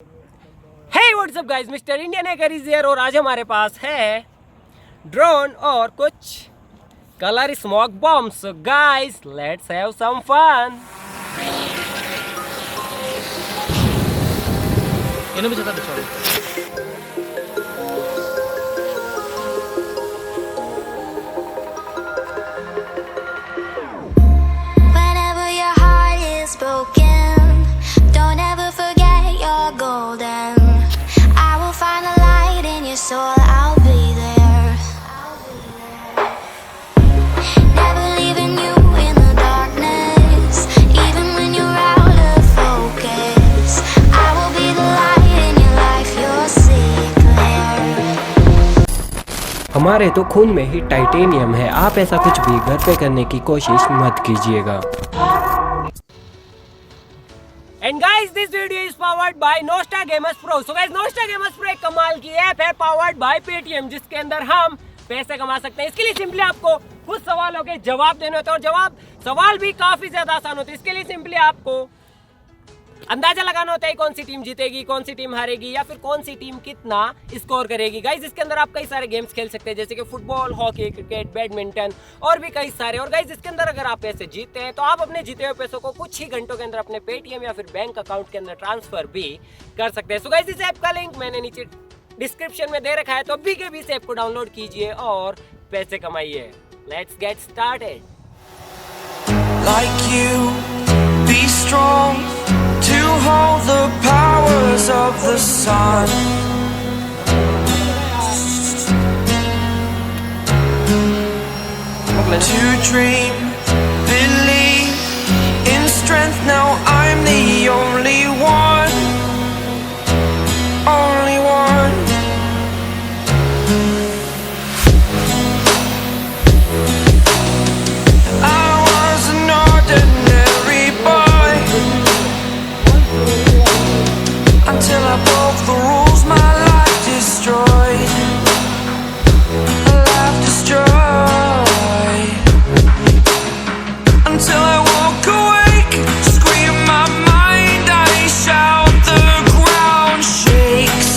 Hey what's up guys, mister Indian hacker is here और आज हमारे पास है ड्रोन और कुछ colour smoke bombs. So guys, let's have some fun. इन्हें भी ज्यादा दिखाओ। Whenever your heart is broken, don't ever forget you're golden. I will find a light in your soul, I'll be there. Never leaving you in the darkness, even when you're out of focus. I will be the light in your life, you'll see clear. हमारे तो खून में ही titanium है, आप ऐसा कुछ भी घर पे करने की कोशिश मत कीजिएगा। And guys, this video is powered by Nosta Gamers Pro. So guys, Nosta Gamers Pro एक कमाल की ऐप है पावर्ड बाय पेटीएम, जिसके अंदर हम पैसे कमा सकते हैं। इसके लिए सिंपली आपको कुछ सवालों के जवाब देने होते हैं और सवाल भी काफी ज्यादा आसान होते हैं। इसके लिए सिंपली आपको अंदाजा लगाना होता है कौन सी टीम जीतेगी, कौन सी टीम हारेगी या फिर कौन सी टीम कितना स्कोर करेगी। गाइस, इसके अंदर आप कई सारे गेम्स खेल सकते हैं, जैसे कि फुटबॉल, हॉकी, क्रिकेट, बैडमिंटन और भी कई सारे। और गाइस, इसके अंदर अगर आप पैसे जीतते हैं तो आप अपने जीते हुए पैसों को कुछ ही घंटों के अंदर अपने पेटीएम या फिर बैंक अकाउंट के अंदर ट्रांसफर भी कर सकते हैं। सो गाइस, इस ऐप का लिंक मैंने नीचे डिस्क्रिप्शन में दे रखा है, तो अभी के भी इस ऐप को डाउनलोड कीजिए और पैसे कमाइए। Let's get started. Like you, be strong to hold the powers of the sun. To dream, believe in strength. Now I'm the only one, only one. I was an ordinary boy until I broke the rules. My life destroyed, a life destroyed. Until I woke awake, scream my mind, I shout, the ground shakes.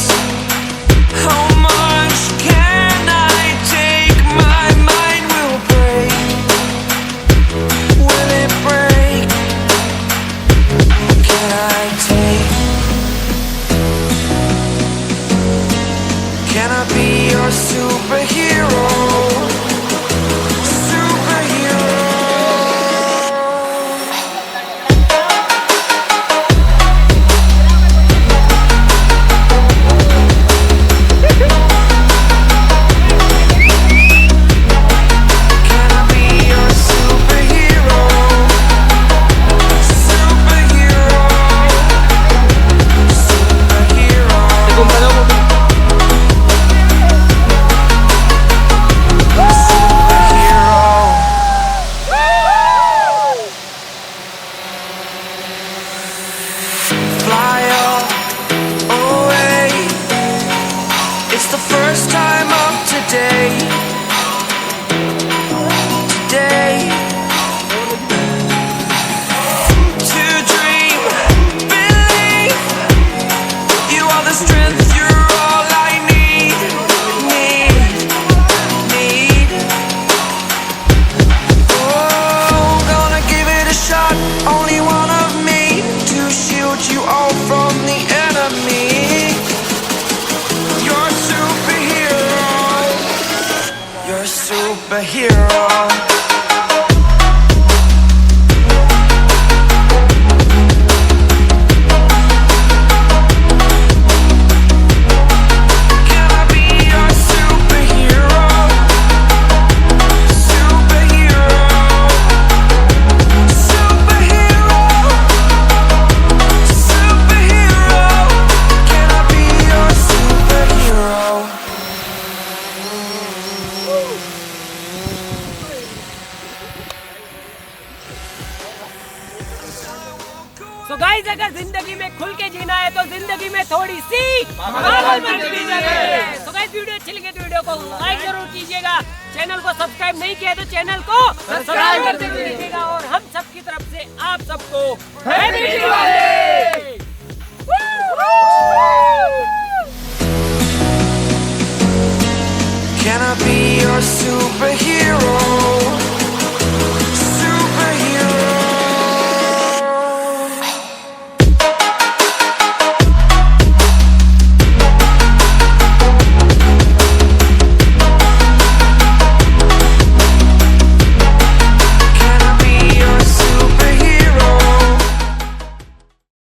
How much can I take? My mind will break. Will it break? Can I take? Can I be your superhero? Superhero. Can I be your superhero? Superhero. Superhero. Fly away. It's the first time of today. Today. To dream, believe. You are the strength, you're all I need. Need. Oh, gonna give it a shot. Only one of me to shield you all from the enemy. You're a superhero. You're a superhero. Can I be your superhero? Superhero. Superhero. Superhero. Can I be your superhero? So guys, अगर जिंदगी में खुल के जीना है तो जिंदगी में थोड़ी सी सो गाइस, वीडियो अच्छी लगे तो वीडियो को लाइक जरूर कीजिएगा। चैनल को सब्सक्राइब नहीं किया तो चैनल को सब्सक्राइब कर दीजिएगा। और हम सब की तरफ से आप सबको हैप्पी दिवाली। Woo!